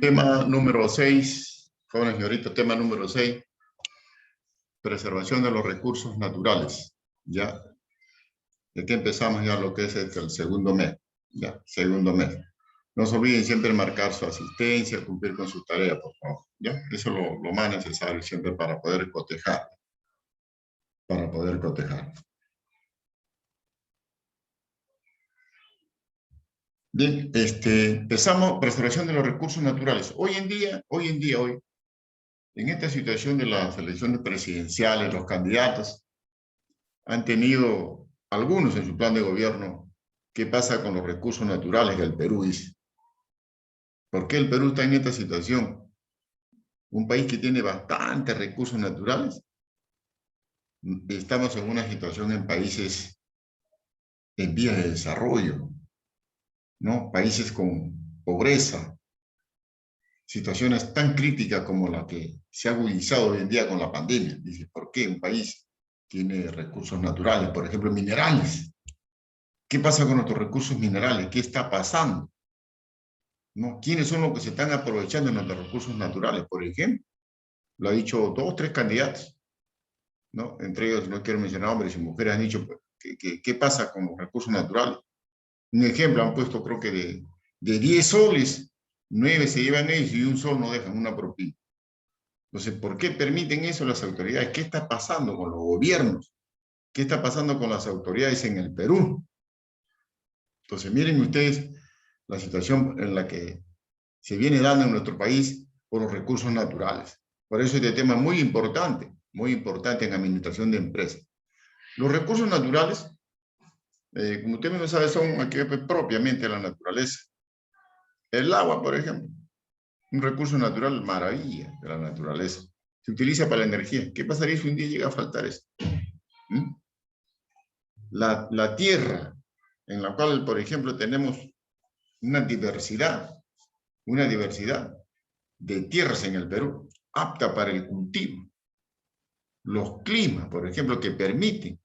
Tema número 6, jóvenes y ahorita, tema número 6, preservación de los recursos naturales. Ya, de aquí empezamos ya lo que es el segundo mes. Ya, segundo mes. No se olviden siempre marcar su asistencia, cumplir con su tarea, por favor. Ya, eso es lo más necesario siempre para poder cotejar. Para poder cotejar. Bien, empezamos preservación de los recursos naturales. Hoy, en esta situación de las elecciones presidenciales, los candidatos han tenido, algunos en su plan de gobierno, ¿qué pasa con los recursos naturales del Perú? Dice. ¿Por qué el Perú está en esta situación? Un país que tiene bastantes recursos naturales. Estamos en una situación en países en vías de desarrollo, ¿no? Países con pobreza, situaciones tan críticas como la que se ha agudizado hoy en día con la pandemia. Dice, ¿por qué un país tiene recursos naturales? Por ejemplo, minerales. ¿Qué pasa con nuestros recursos minerales? ¿Qué está pasando? ¿No? ¿Quiénes son los que se están aprovechando de nuestros recursos naturales? Por ejemplo, lo ha dicho 2 o 3 candidatos, ¿no? Entre ellos, no quiero mencionar hombres y mujeres, han dicho, pues, ¿qué pasa con los recursos naturales? Un ejemplo, han puesto, creo que de 10 soles, 9 se llevan ellos y un sol no dejan una propina. Entonces, ¿por qué permiten eso las autoridades? ¿Qué está pasando con los gobiernos? ¿Qué está pasando con las autoridades en el Perú? Entonces, miren ustedes la situación en la que se viene dando en nuestro país por los recursos naturales. Por eso este tema es muy importante en administración de empresas. Los recursos naturales, como usted mismo sabe, son aquí propiamente la naturaleza. El agua, por ejemplo, un recurso natural maravilla de la naturaleza. Se utiliza para la energía. ¿Qué pasaría si un día llega a faltar eso? ¿Mm? La tierra, en la cual, por ejemplo, tenemos una diversidad de tierras en el Perú, apta para el cultivo. Los climas, por ejemplo, que permiten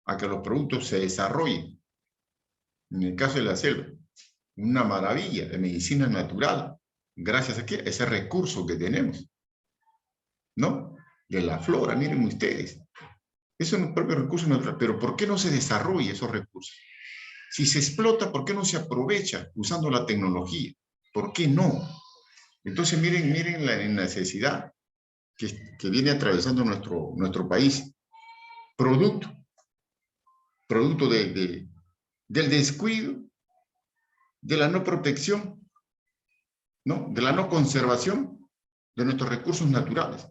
a que los productos se desarrollen. En el caso de la selva, una maravilla de medicina natural, gracias a ese recurso que tenemos, ¿no? De la flora, miren ustedes. Esos son los propios recursos naturales. Pero ¿por qué no se desarrolla esos recursos? Si se explota, ¿por qué no se aprovecha usando la tecnología? ¿Por qué no? Entonces, miren la necesidad que viene atravesando nuestro país. Producto del descuido, de la no protección, ¿no? De la no conservación de nuestros recursos naturales.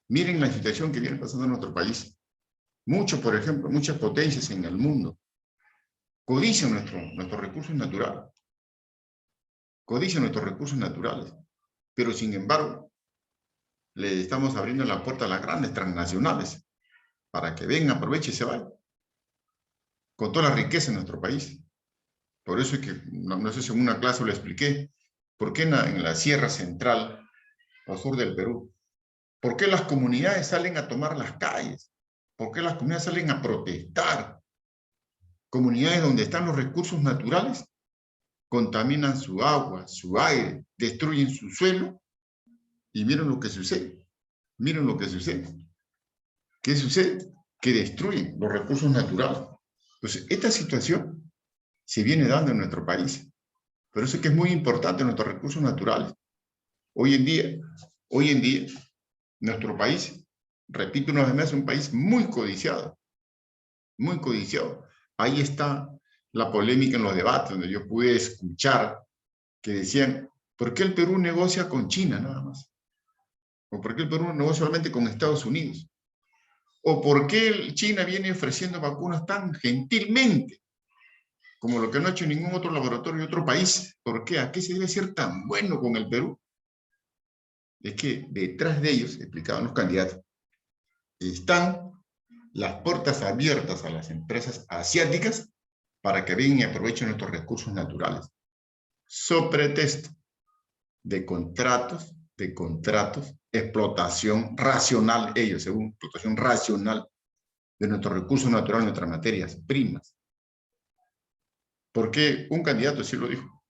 Miren la situación que viene pasando en nuestro país. Por ejemplo, muchas potencias en el mundo codician nuestros recursos naturales. Codician nuestros recursos naturales. Pero, sin embargo, le estamos abriendo la puerta a las grandes transnacionales para que vengan, aprovechen y se vayan. Con toda la riqueza en nuestro país. Por eso es que, no sé si en una clase lo expliqué, ¿por qué en la Sierra Central, al sur del Perú, por qué las comunidades salen a tomar las calles? ¿Por qué las comunidades salen a protestar? Comunidades donde están los recursos naturales contaminan su agua, su aire, destruyen su suelo y miren lo que sucede. Miren lo que sucede. ¿Qué sucede? Que destruyen los recursos naturales. Entonces, esta situación se viene dando en nuestro país. Por eso es que es muy importante nuestros recursos naturales. Hoy en día, nuestro país, repito una vez más, es un país muy codiciado. Muy codiciado. Ahí está la polémica en los debates, donde yo pude escuchar que decían, ¿por qué el Perú negocia con China nada más? ¿O por qué el Perú negocia solamente con Estados Unidos? ¿O por qué China viene ofreciendo vacunas tan gentilmente, como lo que no ha hecho ningún otro laboratorio de otro país? ¿Por qué? ¿A qué se debe ser tan bueno con el Perú? Es que detrás de ellos, explicaban los candidatos, están las puertas abiertas a las empresas asiáticas para que vengan y aprovechen nuestros recursos naturales. So pretexto de contratos, explotación racional, ellos, según explotación racional de nuestros recursos naturales, nuestras materias primas. Porque un candidato sí lo dijo.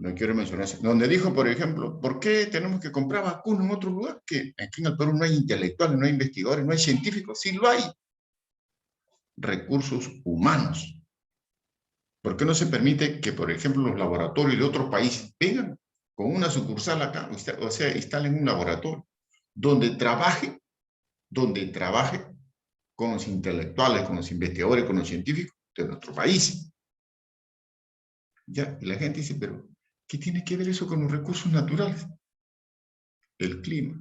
no quiero mencionar eso, donde dijo, por ejemplo, ¿por qué tenemos que comprar vacunas en otro lugar? Que aquí en el Perú no hay intelectuales, no hay investigadores, no hay científicos, sí lo hay. Recursos humanos. ¿Por qué no se permite que, por ejemplo, los laboratorios de otros países vengan con una sucursal acá, o sea, instalen un laboratorio donde trabaje con los intelectuales, con los investigadores, con los científicos de nuestro país? Ya, y la gente dice, pero ¿qué tiene que ver eso con los recursos naturales? El clima.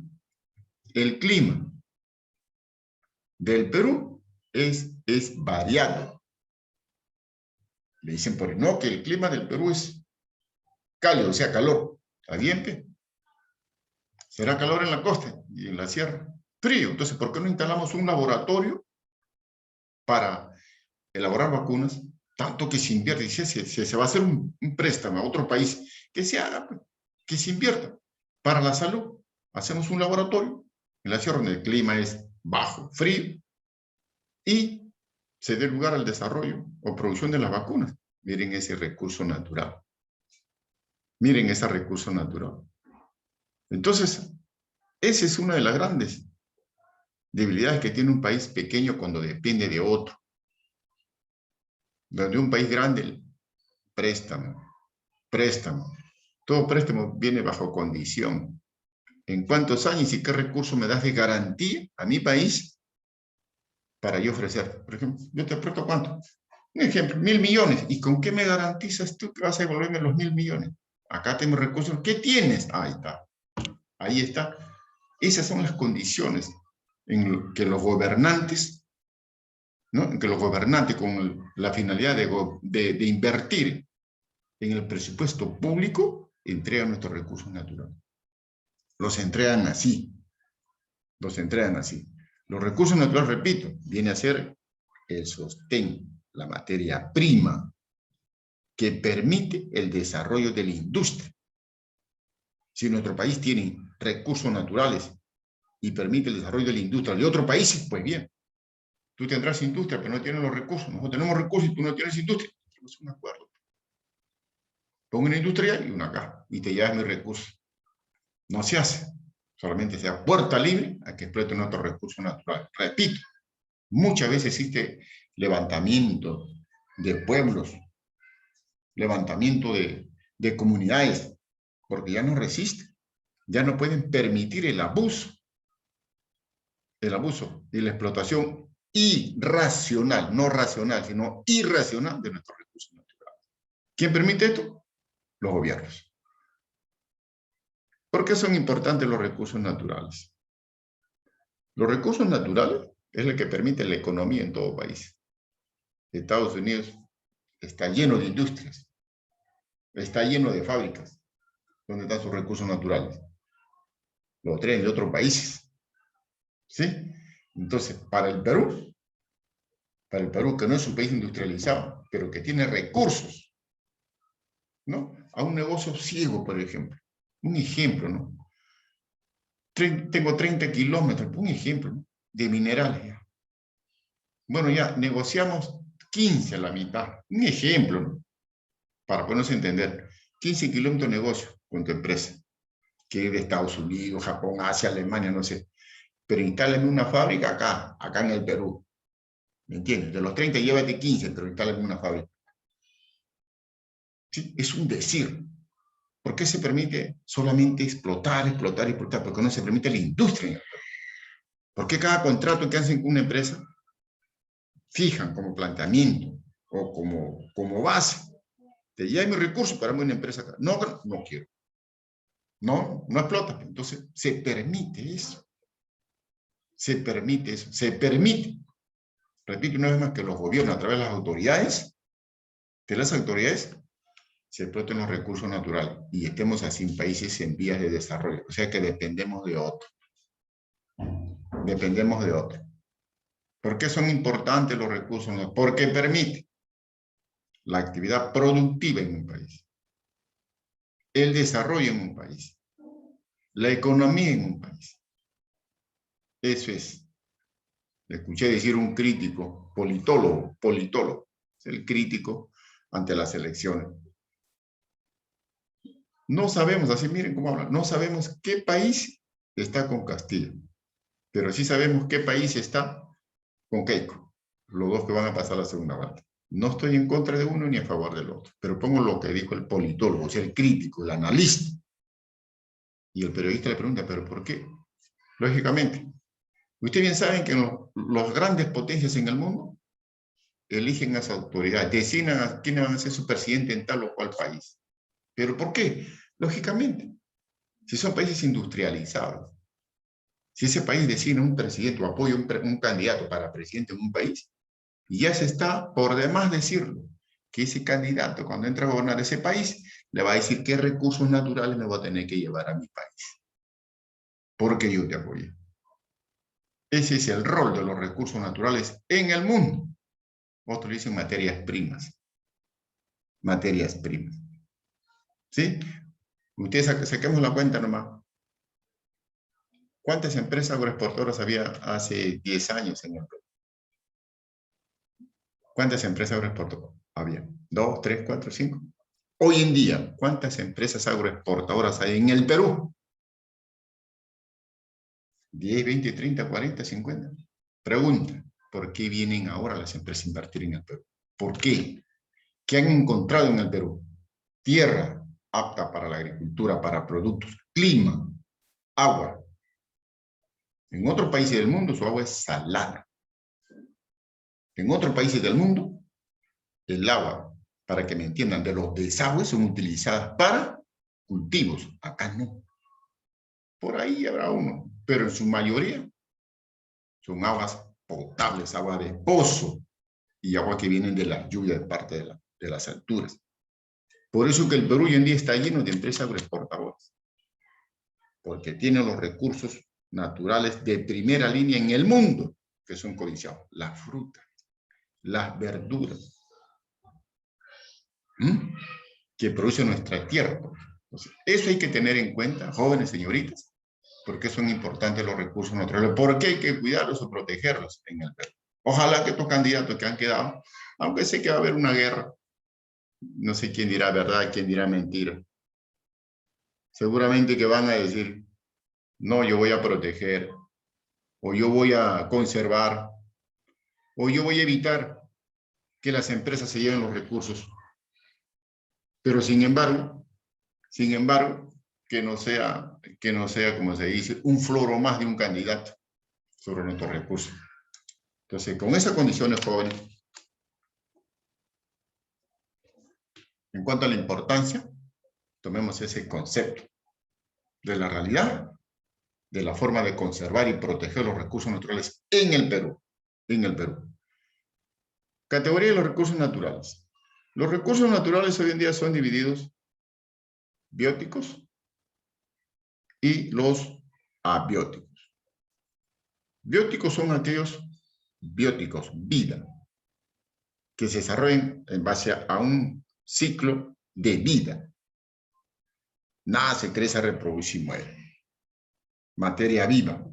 El clima del Perú es variado. Le dicen por no, que el clima del Perú es cálido, o sea, calor. ¿Está bien, pe? Será calor en la costa y en la sierra. Frío. Entonces, ¿por qué no instalamos un laboratorio para elaborar vacunas? Tanto que se invierte. Se va a hacer un préstamo a otro país, que se haga, que se invierta para la salud. Hacemos un laboratorio en la sierra donde el clima es bajo, frío, y se dé lugar al desarrollo o producción de las vacunas. Miren ese recurso natural. Miren ese recurso natural. Entonces, esa es una de las grandes debilidades que tiene un país pequeño cuando depende de otro. Donde un país grande, préstamo. Todo préstamo viene bajo condición. ¿En cuántos años y qué recurso me das de garantía a mi país para yo ofrecer? Por ejemplo, yo te presto ¿cuánto? Un ejemplo, 1.000 millones. ¿Y con qué me garantizas tú que vas a devolverme los 1.000 millones? Acá tengo recursos. ¿Qué tienes? Ahí está. Ahí está. Esas son las condiciones en que los gobernantes, ¿no? En que los gobernantes con la finalidad de invertir en el presupuesto público entregan nuestros recursos naturales. Los entregan así. Los entregan así. Los recursos naturales, repito, viene a ser el sostén, la materia prima que permite el desarrollo de la industria. Si nuestro país tiene recursos naturales y permite el desarrollo de la industria de otros países, pues bien, tú tendrás industria, pero no tienes los recursos. Nosotros tenemos recursos y tú no tienes industria. Tenemos un acuerdo. Pongo una industria y una acá, y te llevas mis recursos. No se hace. Solamente se da puerta libre a que exploten otros recursos naturales. Repito, muchas veces existe levantamiento de pueblos, levantamiento de comunidades, porque ya no resisten, ya no pueden permitir el abuso y la explotación irracional, no racional, sino irracional de nuestros recursos naturales. ¿Quién permite esto? Los gobiernos. ¿Por qué son importantes los recursos naturales? Los recursos naturales es lo que permite la economía en todo país. Estados Unidos está lleno de industrias, está lleno de fábricas. ¿Dónde están sus recursos naturales? Los traen de otros países. ¿Sí? Entonces, para el Perú, que no es un país industrializado, pero que tiene recursos, ¿no? A un negocio ciego, por ejemplo. Un ejemplo, ¿no? Tengo 30 kilómetros, un ejemplo, ¿no? De minerales. Ya. Bueno, ya negociamos 15 a la mitad. Un ejemplo, ¿no? Para podernos entender. 15 kilómetros de negocio con tu empresa, que es de Estados Unidos, Japón, Asia, Alemania, no sé. Pero instálame una fábrica acá en el Perú. ¿Me entiendes? De los 30 llévate 15, pero instálame una fábrica. ¿Sí? Es un decir. ¿Por qué se permite solamente explotar? Porque no se permite la industria. ¿Por qué cada contrato que hacen con una empresa fijan como planteamiento o como base? Te lleva mi recurso para una empresa acá. No, no quiero. No explota. Entonces, se permite eso. Se permite eso. Se permite. Repito una vez más que los gobiernos, a través de las autoridades, se exploten los recursos naturales y estemos así en países en vías de desarrollo. O sea que dependemos de otro. Dependemos de otro. ¿Por qué son importantes los recursos naturales? Porque permite la actividad productiva en un país, el desarrollo en un país, la economía en un país. Eso es. Le escuché decir un crítico, politólogo, es el crítico ante las elecciones. No sabemos, así miren cómo hablan, no sabemos qué país está con Castillo, pero sí sabemos qué país está con Keiko, los dos que van a pasar la segunda vuelta. No estoy en contra de uno ni a favor del otro, pero pongo lo que dijo el politólogo, o sea, el crítico, el analista. Y el periodista le pregunta, ¿pero por qué? Lógicamente, ustedes bien saben que los grandes potencias en el mundo eligen a su autoridad, designan a quiénes van a ser su presidente en tal o cual país. ¿Pero por qué? Lógicamente, si son países industrializados, si ese país designa un presidente o apoya un candidato para presidente en un país, ya se está por demás decirlo, que ese candidato cuando entra a gobernar ese país le va a decir qué recursos naturales me voy a tener que llevar a mi país, porque yo te apoyo. Ese es el rol de los recursos naturales en el mundo. Otros dicen materias primas. Materias primas. ¿Sí? Ustedes saquemos la cuenta nomás. ¿Cuántas empresas agroexportadoras había hace 10 años en el Perú? ¿Cuántas empresas agroexportadoras había? ¿2, 3, 4, 5? Hoy en día, ¿cuántas empresas agroexportadoras hay en el Perú? 10, 20, 30, 40, 50. Pregunta, ¿por qué vienen ahora las empresas a invertir en el Perú? ¿Por qué? ¿Qué han encontrado en el Perú? Tierra apta para la agricultura, para productos, clima, agua. En otros países del mundo su agua es salada. En otros países del mundo, el agua, para que me entiendan, de los desagües son utilizadas para cultivos. Acá no. Por ahí habrá uno, pero en su mayoría son aguas potables, agua de pozo y agua que vienen de las lluvias de parte de las alturas. Por eso que el Perú hoy en día está lleno de empresas agroexportadoras, porque tienen los recursos naturales de primera línea en el mundo, que son codiciados, las frutas, las verduras, que produce nuestra tierra. Entonces, eso hay que tener en cuenta, jóvenes, señoritas, porque son importantes los recursos naturales, porque hay que cuidarlos o protegerlos en el Perú. Ojalá que estos candidatos que han quedado, aunque sé que va a haber una guerra, no sé quién dirá verdad y quién dirá mentira, seguramente que van a decir, no, yo voy a proteger, o yo voy a conservar, o yo voy a evitar que las empresas se lleven los recursos. Pero sin embargo, que no sea, como se dice, un floro más de un candidato sobre nuestros recursos. Entonces, con esas condiciones, jóvenes, en cuanto a la importancia, tomemos ese concepto de la realidad, de la forma de conservar y proteger los recursos naturales en el Perú. En el Perú. Categoría de los recursos naturales. Los recursos naturales hoy en día son divididos bióticos y los abióticos. Bióticos son aquellos bióticos, vida, que se desarrollan en base a un ciclo de vida. Nace, crece, reproduce y muere. Materia viva,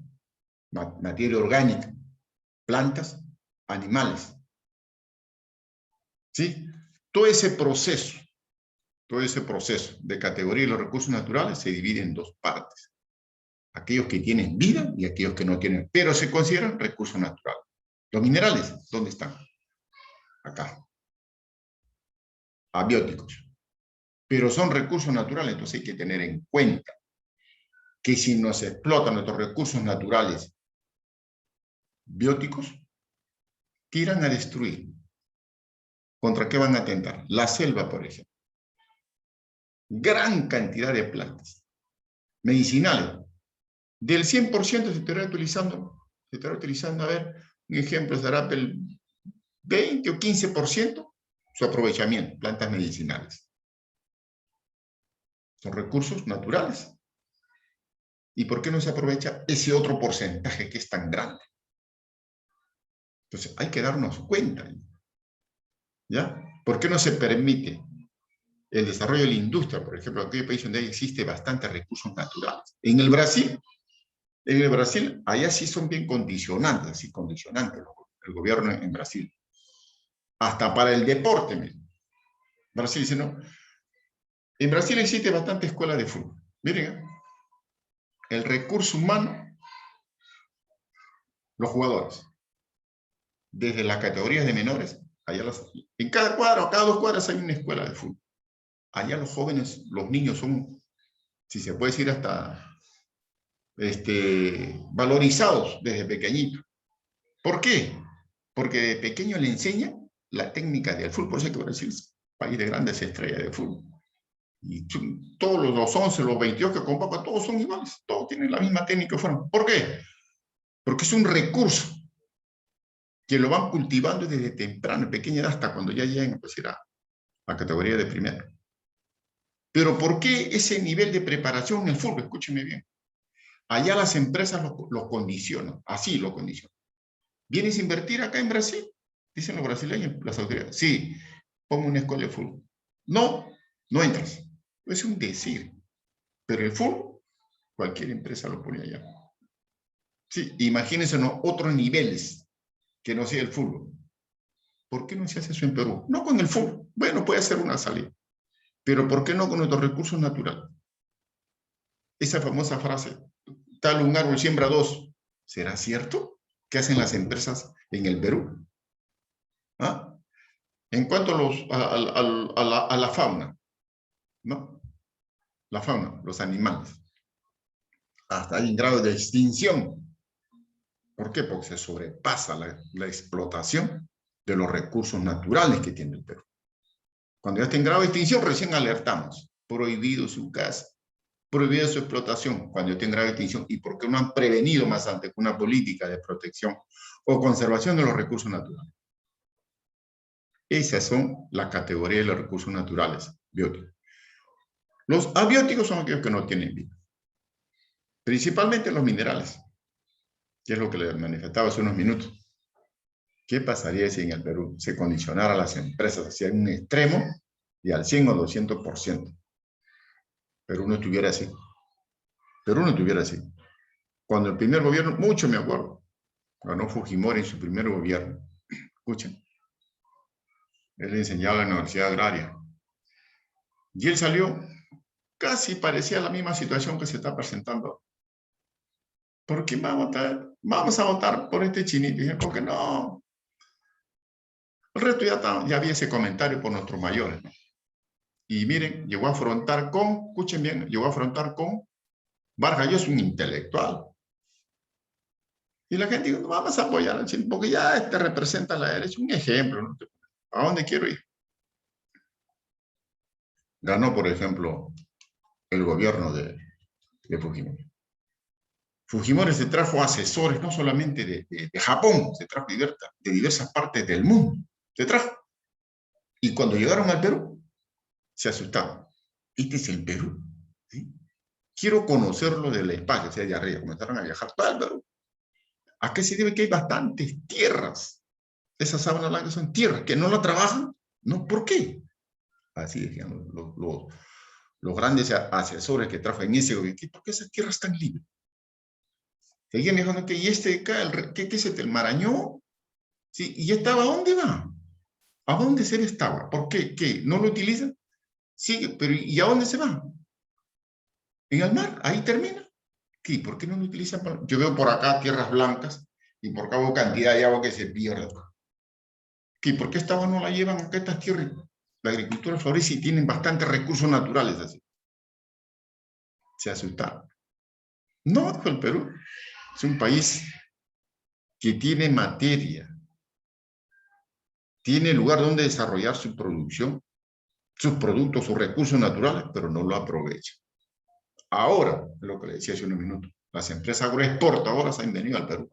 materia orgánica, plantas, animales. ¿Sí? Todo ese proceso de categoría de los recursos naturales se divide en dos partes. Aquellos que tienen vida y aquellos que no tienen, pero se consideran recursos naturales. Los minerales, ¿dónde están? Acá. Abióticos. Pero son recursos naturales, entonces hay que tener en cuenta que si no se explotan nuestros recursos naturales bióticos, ¿qué irán a destruir? ¿Contra qué van a atentar? La selva, por ejemplo. Gran cantidad de plantas medicinales. Del 100% se estará utilizando, a ver, un ejemplo, será el 20 o 15% su aprovechamiento, plantas medicinales. Son recursos naturales. ¿Y por qué no se aprovecha ese otro porcentaje que es tan grande? Entonces, hay que darnos cuenta. ¿Ya? ¿Por qué no se permite el desarrollo de la industria? Por ejemplo, en aquel país donde existe bastantes recursos naturales. En el Brasil, allá sí son bien condicionantes, así condicionantes el gobierno en Brasil. Hasta para el deporte mismo. Brasil dice, no, En Brasil existe bastante escuela de fútbol. Miren, el recurso humano, los jugadores, desde las categorías de menores, en cada cuadra o cada 2 cuadras hay una escuela de fútbol. Allá los jóvenes, los niños son, si se puede decir, hasta valorizados desde pequeñito. ¿Por qué? Porque de pequeño le enseña la técnica del fútbol. Por eso que Brasil es un país de grandes estrellas de fútbol. Y todos los 11, los 22 que convocan, todos son iguales. Todos tienen la misma técnica. ¿Por qué? Porque es un recurso que lo van cultivando desde temprano, pequeña edad, hasta cuando ya llegan pues, a categoría de primera. Pero ¿por qué ese nivel de preparación en el fútbol? Escúcheme bien. Allá las empresas lo condicionan, así lo condicionan. ¿Vienes a invertir acá en Brasil? Dicen los brasileños, las autoridades. Sí, pongo una escuela de fútbol. No, no entras. Es un decir. Pero el fútbol, cualquier empresa lo pone allá. Sí, imagínense otros niveles que no sea el fútbol. ¿Por qué no se hace eso en Perú? No con el fútbol. Bueno, puede ser una salida. Pero ¿por qué no con nuestros recursos naturales? Esa famosa frase, tal un árbol siembra dos. ¿Será cierto? ¿Qué hacen las empresas en el Perú? ¿Ah? En cuanto a la fauna, ¿no? La fauna, los animales. Hasta hay un grado de extinción. ¿Por qué? Porque se sobrepasa la explotación de los recursos naturales que tiene el Perú. Cuando ya está en grado de extinción, recién alertamos. Prohibido su caza, prohibida su explotación cuando esté en grave extinción. ¿Y por qué no han prevenido más antes con una política de protección o conservación de los recursos naturales? Esas son las categorías de los recursos naturales bióticos. Los abióticos son aquellos que no tienen vida. Principalmente los minerales, que es lo que les manifestaba hace unos minutos. ¿Qué pasaría si en el Perú se condicionara a las empresas hacia un extremo y al 100 o 200%? Perú no estuviera así. Perú no estuviera así. Cuando el primer gobierno, mucho me acuerdo, ganó Fujimori en su primer gobierno. Escuchen, él enseñaba en la Universidad Agraria. Y él salió, casi parecía la misma situación que se está presentando. ¿Por qué vamos a votar por este chinito? Y dije, ¿por qué no? El resto ya había ese comentario por nuestros mayores, ¿no? Y miren, llegó a afrontar escuchen bien, llegó a afrontar con Vargas Llosa, un intelectual. Y la gente dijo, vamos a apoyar al chino, porque ya representa la derecha, un ejemplo, ¿no? ¿A dónde quiero ir? Ganó, por ejemplo, el gobierno de Fujimori. Fujimori se trajo asesores, no solamente de Japón, se trajo de diversas partes del mundo. Se trajo. Y cuando llegaron al Perú, se asustaron. Este es el Perú. ¿Sí? Quiero conocerlo del espacio, o sea, de arriba. Comenzaron a viajar todo el Perú. ¿A qué se debe que hay bastantes tierras? Esas sábanas blancas son tierras que no la trabajan. ¿No? ¿Por qué? Así decían los grandes asesores que trajo en ese gobierno. ¿Por qué esas tierras están libres? Seguían diciendo que, ¿y qué es el Marañón? ¿Sí? ¿Y estaba a dónde va? ¿A dónde se estaba? ¿Por qué? ¿Qué? ¿No lo utilizan? Sí, pero ¿y a dónde se va? En el mar, ahí termina. ¿Qué? ¿Por qué no lo utilizan? Yo veo por acá tierras blancas y por acá veo cantidad de agua que se pierde. ¿Qué? ¿Por qué esta agua no la llevan acá estas tierras? La agricultura florece y tienen bastantes recursos naturales así. Se asustaron. No, dijo el Perú. Es un país que tiene materia, tiene lugar donde desarrollar su producción, sus productos, sus recursos naturales, pero no lo aprovecha. Ahora, lo que le decía hace unos minutos, las empresas agroexportadoras han venido al Perú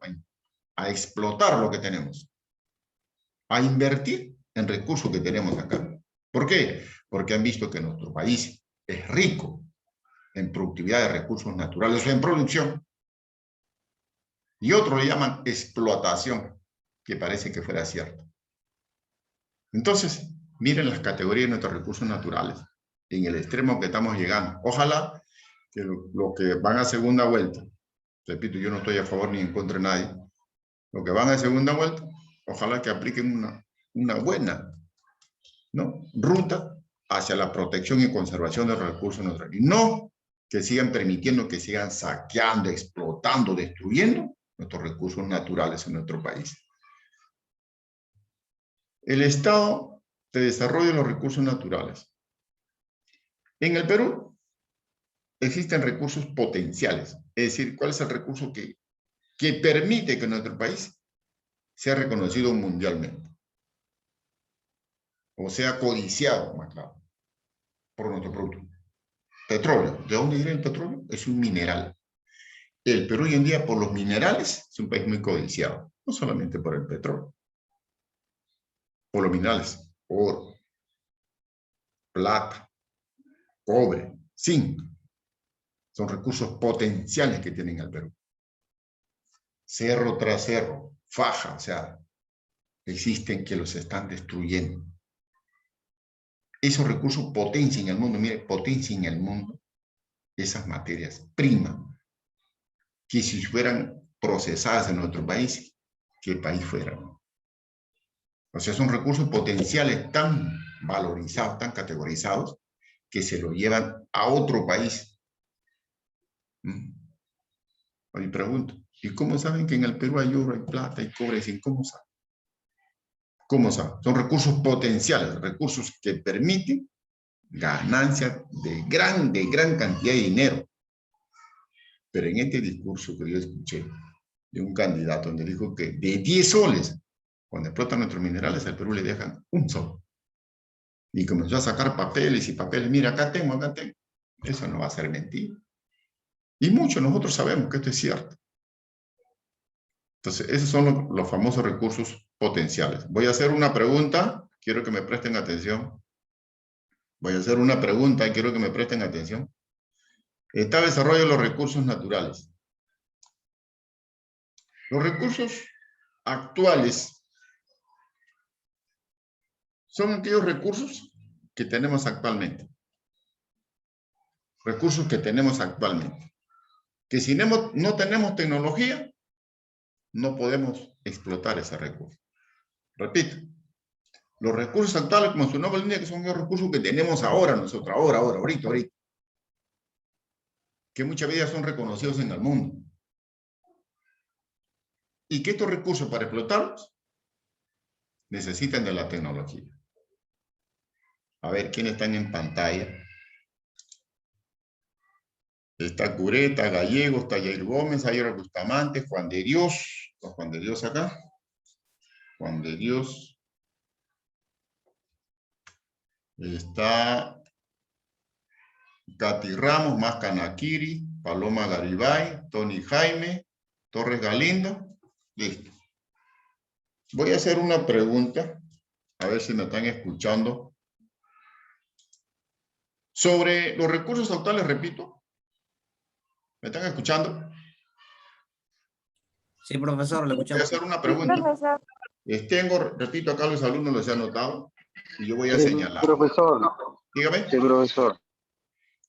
a explotar lo que tenemos, a invertir en recursos que tenemos acá. ¿Por qué? Porque han visto que nuestro país es rico en productividad de recursos naturales o en producción. Y otros le llaman explotación, que parece que fuera cierto. Entonces, miren las categorías de nuestros recursos naturales, en el extremo que estamos llegando. Ojalá que los que van a segunda vuelta, repito, yo no estoy a favor ni en contra de nadie, los que van a segunda vuelta, ojalá que apliquen una buena, ¿no?, ruta hacia la protección y conservación de los recursos naturales. Y no que sigan permitiendo que sigan saqueando, explotando, destruyendo nuestros recursos naturales en nuestro país. El estado de desarrollo de los recursos naturales. En el Perú existen recursos potenciales, es decir, ¿cuál es el recurso que permite que nuestro país sea reconocido mundialmente? O sea codiciado, más claro, por nuestro producto. Petróleo. ¿De dónde viene el petróleo? Es un mineral. El Perú hoy en día, por los minerales, es un país muy codiciado. No solamente por el petróleo. Por los minerales. Oro, plata, cobre, zinc. Son recursos potenciales que tienen el Perú. Cerro tras cerro, faja, o sea, existen que los están destruyendo. Esos recursos potencian el mundo, mire, potencian el mundo esas materias primas, que si fueran procesadas en nuestro país, ¿qué país fuera? O sea, son recursos potenciales tan valorizados, tan categorizados, que se lo llevan a otro país. Hoy pregunto, ¿y cómo saben que en el Perú hay oro, hay plata, hay cobre? ¿Cómo saben? ¿Cómo saben? Son recursos potenciales, recursos que permiten ganancias de gran cantidad de dinero. Pero en este discurso que yo escuché de un candidato donde dijo que de 10 soles, cuando explotan nuestros minerales, al Perú le dejan un sol. Y comenzó a sacar papeles y papeles. Mira, acá tengo, acá tengo. Eso no va a ser mentira. Y muchos nosotros sabemos que esto es cierto. Entonces, esos son los famosos recursos potenciales. Voy a hacer una pregunta. Quiero que me presten atención. Voy a hacer una pregunta y quiero que me presten atención. Está el desarrollo de los recursos naturales. Los recursos actuales son aquellos recursos que tenemos actualmente. Recursos que tenemos actualmente. Que si no tenemos tecnología, no podemos explotar ese recurso. Repito, los recursos actuales, como su nombre indica, que son los recursos que tenemos ahora nosotros, ahorita, que muchas veces son reconocidos en el mundo. Y que estos recursos, para explotarlos, necesitan de la tecnología. A ver, ¿quiénes están en pantalla? Está Cureta, Gallegos, está Jair Gómez, Ayer Bustamante, Juan de Dios. ¿Está Juan de Dios acá? Juan de Dios. Está Katy Ramos, Mascanakiri, Paloma Garibay, Tony Jaime, Torres Galindo. Listo. Voy a hacer una pregunta, a ver si me están escuchando. Sobre los recursos actuales, repito. ¿Me están escuchando? Sí, profesor, le Voy a escuchamos. hacer una pregunta. Profesor. Tengo, repito, acá los alumnos los he anotado y yo voy a señalar. Profesor. Dígame. Sí, profesor.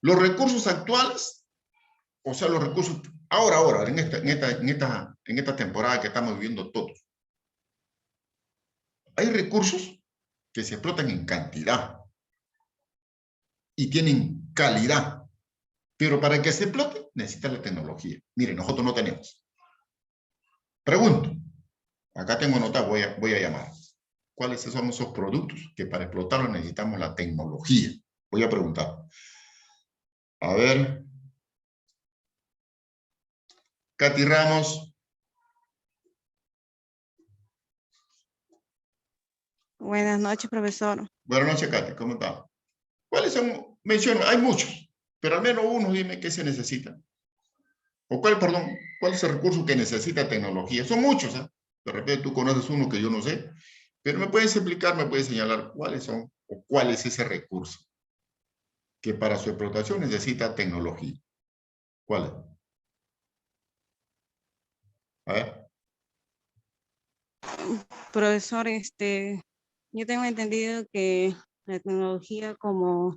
Los recursos actuales, o sea, los recursos, ahora, en esta temporada que estamos viviendo todos, hay recursos que se explotan en cantidad y tienen calidad, pero para que se explote necesita la tecnología. Miren, nosotros no tenemos. Pregunto, acá tengo nota, voy a llamar. ¿Cuáles son esos productos que para explotarlos necesitamos la tecnología? Voy a preguntar. A ver. Katy Ramos. Buenas noches, profesor. Buenas noches, Katy. ¿Cómo está? ¿Cuáles son? Menciono, hay muchos, pero al menos uno dime qué se necesita. O cuál es el recurso que necesita tecnología. Son muchos, ¿eh? De repente tú conoces uno que yo no sé, pero me puedes explicar, me puedes señalar cuáles son o cuál es ese recurso que para su explotación necesita tecnología. ¿Cuál es? A ver. Profesor, yo tengo entendido que la tecnología como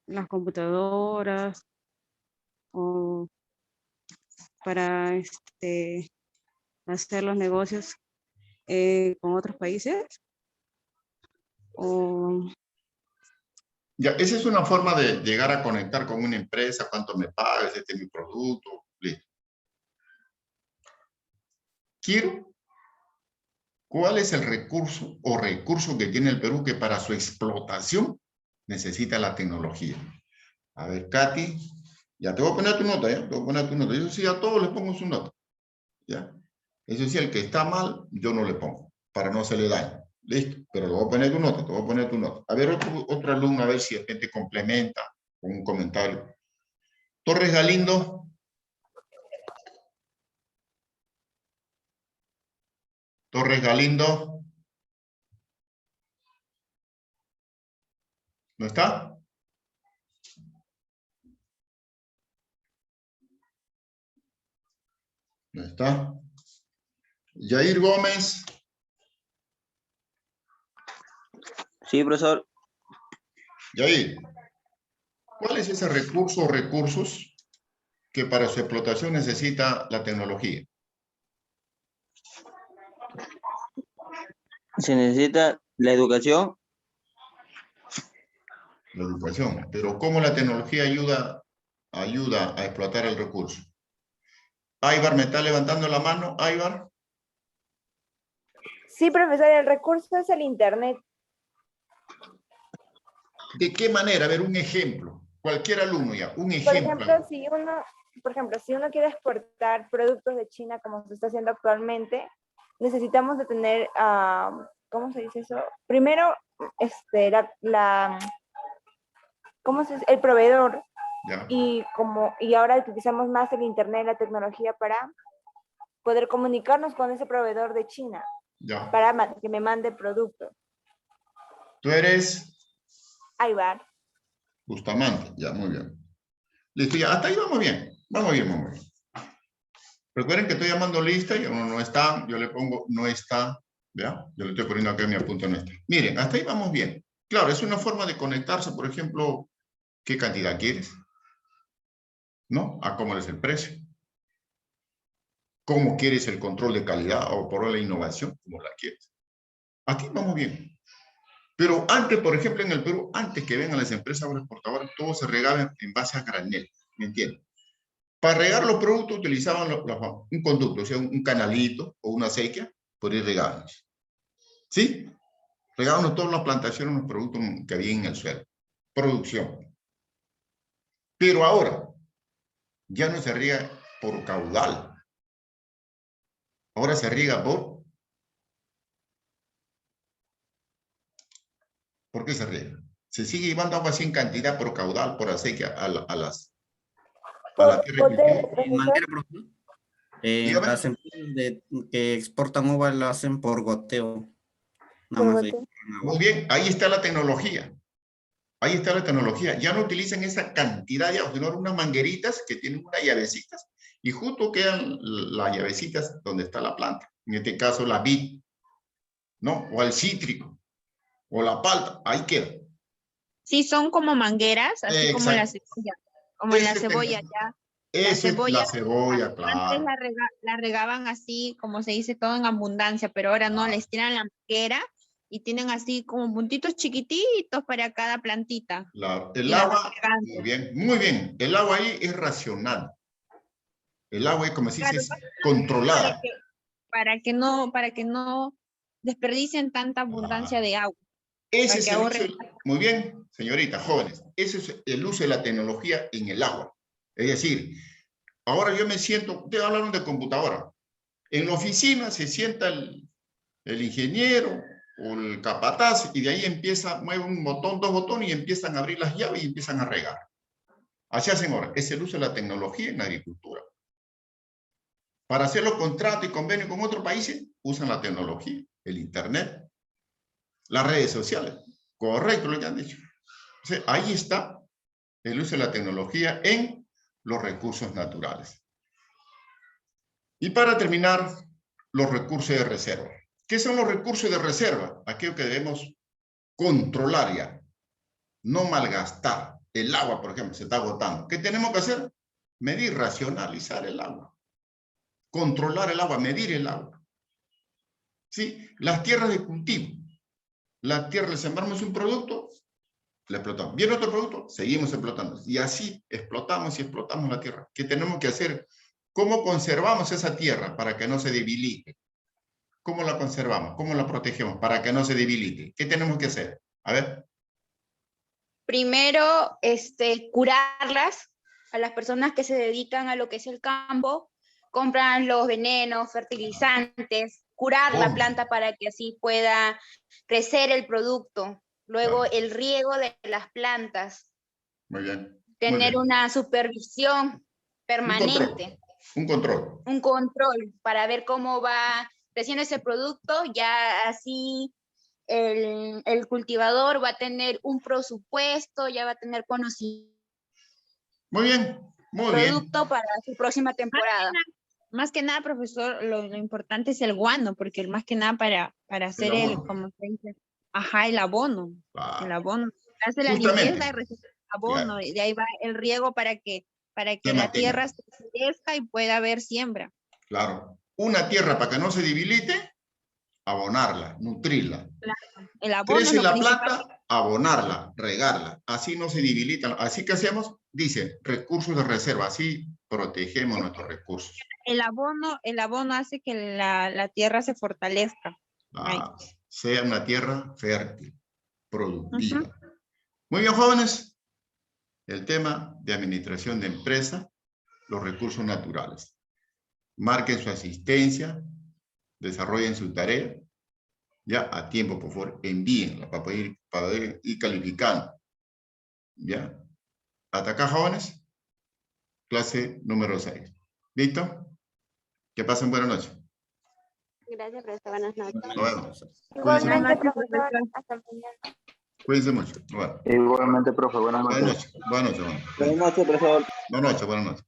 las computadoras o para hacer los negocios con otros países. O Ya, esa es una forma de llegar a conectar con una empresa, cuánto me pagas, este es mi producto, listo. Quiero, ¿cuál es el recurso o recurso que tiene el Perú que para su explotación necesita la tecnología? A ver, Katy, ya te voy a poner tu nota, ¿ya? Te voy a poner tu nota. Eso sí, a todos les pongo su nota, ¿ya? Eso sí, el que está mal, yo no le pongo, para no hacerle daño. Listo, pero le voy a poner tu nota, te voy a poner tu nota. A ver, otro alumno, a ver si de repente complementa con un comentario. Torres Galindo. Torres Galindo. ¿No está? ¿No está? Yair Gómez. Sí, profesor. Yair, ¿cuál es ese recurso o recursos que para su explotación necesita la tecnología? Se necesita la educación. La educación. Pero ¿cómo la tecnología ayuda a explotar el recurso? Aybar me está levantando la mano. Aybar. Sí, profesor, el recurso es el Internet. ¿De qué manera? A ver, un ejemplo. Cualquier alumno ya, un Por ejemplo. ejemplo, si uno quiere exportar productos de China como se está haciendo actualmente, necesitamos de tener, ¿cómo se dice eso? Primero, ¿cómo se dice? El proveedor. Ya. Y ahora utilizamos más el Internet, la tecnología para poder comunicarnos con ese proveedor de China, Ya. para que me mande producto. Tú eres Aybar. Bustamante. Ya, muy bien. Listo, ya. Hasta ahí vamos bien. Vamos bien, vamos bien. Recuerden que estoy llamando lista y uno no está, yo le pongo no está, ¿ya? Yo le estoy poniendo acá mi apunte no está. Miren, hasta ahí vamos bien. Claro, es una forma de conectarse, por ejemplo, ¿qué cantidad quieres? ¿No? A cómo es el precio. ¿Cómo quieres el control de calidad o por la innovación? ¿Cómo la quieres? Aquí vamos bien. Pero antes, por ejemplo, en el Perú, antes que vengan las empresas agroexportadoras, todo se regaba en base a granel, ¿me entiendes? Para regar los productos utilizaban un conducto, o sea, un canalito o una acequia, por ir regando. ¿Sí? Regábamos todas las plantaciones, los productos que había en el suelo. Producción. Pero ahora, ya no se riega por caudal. Ahora se riega por... ¿Por qué se riega? Se sigue llevando agua sin cantidad por caudal, por acequia, a la tierra de cultivo. Manera, profesor. Dígame. Las empresas que exportan uva lo hacen por goteo. Nada Por más goteo. Muy bien, ahí está la tecnología. Ahí está la tecnología. Ya no utilizan esa cantidad de agua, sino unas mangueritas que tienen unas llavecitas y justo quedan las llavecitas donde está la planta. En este caso la vid, ¿no? O el cítrico, o la palta, ahí queda. Sí, son como mangueras, así como la Exacto. cebolla. Como en la Ese cebolla tengo. ya. La Eso es cebolla, la cebolla, antes claro. la regaban así, como se dice, todo en abundancia, pero ahora no, les tiran la manguera y tienen así como puntitos chiquititos para cada plantita. El Y la van agua, regando. muy bien. El agua ahí es racional. El agua es, como se dice, Claro, es para controlada. que, para que no desperdicien tanta abundancia de agua, Ese para es que el uso, ahorren. muy bien, señorita, jóvenes, ese es el uso de la tecnología en el agua. Es decir, ahora yo me siento, ustedes hablaron de computadora, en la oficina se sienta el ingeniero o el capataz y de ahí empieza, mueve un botón, dos botones y empiezan a abrir las llaves y empiezan a regar. Así hacen ahora, es el uso de la tecnología en la agricultura. Para hacer los contratos y convenios con otros países, usan la tecnología, el internet, las redes sociales. Correcto lo que han dicho. Entonces, ahí está el uso de la tecnología en los recursos naturales. Y para terminar, los recursos de reserva. ¿Qué son los recursos de reserva? Aquello que debemos controlar ya, no malgastar. El agua, por ejemplo, se está agotando. ¿Qué tenemos que hacer? Medir, racionalizar el agua. Controlar el agua, medir el agua. ¿Sí? Las tierras de cultivo. La tierra le sembramos un producto, la explotamos. Viene otro producto, seguimos explotando. Y así explotamos y explotamos la tierra. ¿Qué tenemos que hacer? ¿Cómo conservamos esa tierra para que no se debilite? ¿Cómo la conservamos? ¿Cómo la protegemos para que no se debilite? ¿Qué tenemos que hacer? A ver. Primero, curarlas a las personas que se dedican a lo que es el campo, compran los venenos, fertilizantes, curar la planta para que así pueda crecer el producto. Luego, Claro. el riego de las plantas, Muy bien. Muy tener bien. una supervisión permanente, Un control. un control para ver cómo va creciendo ese producto, ya así el cultivador va a tener un presupuesto, ya va a tener conocimiento Muy bien. Muy bien. producto para su próxima temporada. Más que nada, profesor, lo importante es el guano, porque más que nada para hacer el, abono. como se dice, el abono. Claro. El abono. Hace la Justamente. limpieza y recibe el abono, Claro. y de ahí va el riego para que Se la mantenga. tierra se crezca y pueda haber siembra. Claro. Una tierra para que no se debilite, abonarla, nutrirla. El abono es Crece lo la principal. planta, abonarla, regarla. Así no se debilitan. Así que hacemos, dice, recursos de reserva. Así protegemos nuestros recursos. El abono hace que la tierra se fortalezca. Sea una tierra fértil, productiva. Muy bien, jóvenes. El tema de administración de empresa, los recursos naturales. Marquen su asistencia, desarrollen su tarea. Ya a tiempo, por favor, envíenla para poder ir calificando. ¿Ya? Hasta acá, jóvenes. Clase número 6. ¿Listo? Que pasen buenas noches. Gracias, profesor. Buenas noches. Nos vemos. Igualmente, Buenas noches, profesor, profesor. hasta mañana. Cuídense mucho. Bueno, Igualmente, profe, buenas noches. buenas noches. Buenas noches. Buenas noches, profesor. Buenas noches. Buenas noches.